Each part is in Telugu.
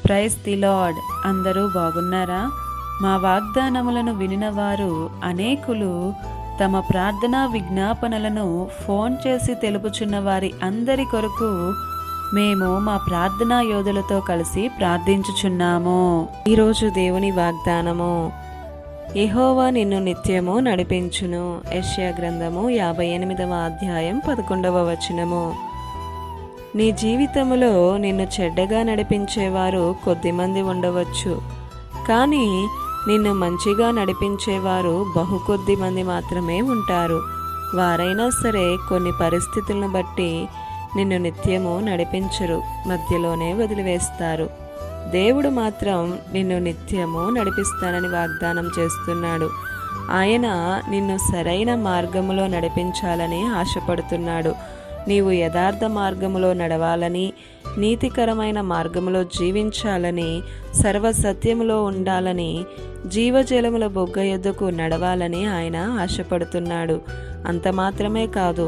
Praise the lord. అందరూ బాగున్నారా? మా వాగ్దానములను వినినవారు అనేకులు తమ ప్రార్థనా విజ్ఞాపనలను ఫోన్ చేసి తెలుపుచున్న వారి అందరి కొరకు మేము మా ప్రార్థనా యోధులతో కలిసి ప్రార్థించుచున్నాము. ఈరోజు దేవుని వాగ్దానము, యెహోవా నిన్ను నిత్యము నడిపించును. యెషయా గ్రంథము 58వ అధ్యాయం 11వ వచనము. నీ జీవితంలో నిన్ను చెడ్డగా నడిపించేవారు కొద్దిమంది ఉండవచ్చు, కానీ నిన్ను మంచిగా నడిపించేవారు కొద్ది మంది మాత్రమే ఉంటారు. వారైనా సరే కొన్ని పరిస్థితులను బట్టి నిన్ను నిత్యము నడిపించరు, మధ్యలోనే వదిలివేస్తారు. దేవుడు మాత్రం నిన్ను నిత్యము నడిపిస్తానని వాగ్దానం చేస్తున్నాడు. ఆయన నిన్ను సరైన మార్గములో నడిపించాలని ఆశపడుతున్నాడు. నీవు యథార్థ మార్గములో నడవాలని, నీతికరమైన మార్గములో జీవించాలని, సర్వసత్యములో ఉండాలని, జీవజలముల బొగ్గ యొద్దకు నడవాలని ఆయన ఆశపడుతున్నాడు. అంత మాత్రమే కాదు,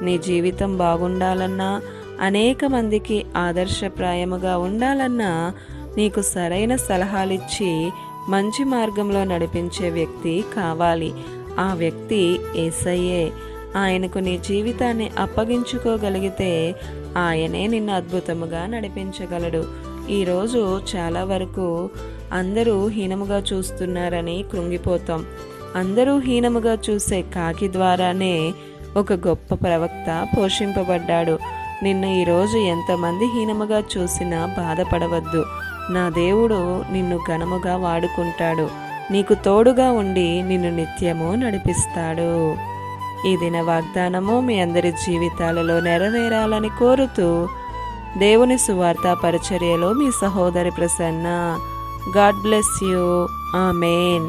నీ జీవితం బాగుండాలన్నా, అనేక మందికి ఆదర్శప్రాయముగా ఉండాలన్నా నీకు సరైన సలహాలిచ్చి మంచి మార్గంలో నడిపించే వ్యక్తి కావాలి. ఆ వ్యక్తి యేసయ్యే. ఆయనకు నీ జీవితాన్ని అప్పగించుకోగలిగితే ఆయనే నిన్ను అద్భుతముగా నడిపించగలడు. ఈరోజు చాలా వరకు అందరూ హీనముగా చూస్తున్నారని కృంగిపోతాం. అందరూ హీనముగా చూసే కాకి ద్వారానే ఒక గొప్ప ప్రవక్త పోషింపబడ్డాడు. నిన్ను ఈరోజు ఎంతమంది హీనముగా చూసినా బాధపడవద్దు. నా దేవుడు నిన్ను ఘనముగా వాడుకుంటాడు. నీకు తోడుగా ఉండి నిన్ను నిత్యము నడిపిస్తాడు. ఈ దిన వాగ్దానము మీ అందరి జీవితాలలో నెరవేరాలని కోరుతూ దేవుని సువార్త పరిచర్యలో మీ సహోదరి Prasanna. God bless you. Amen.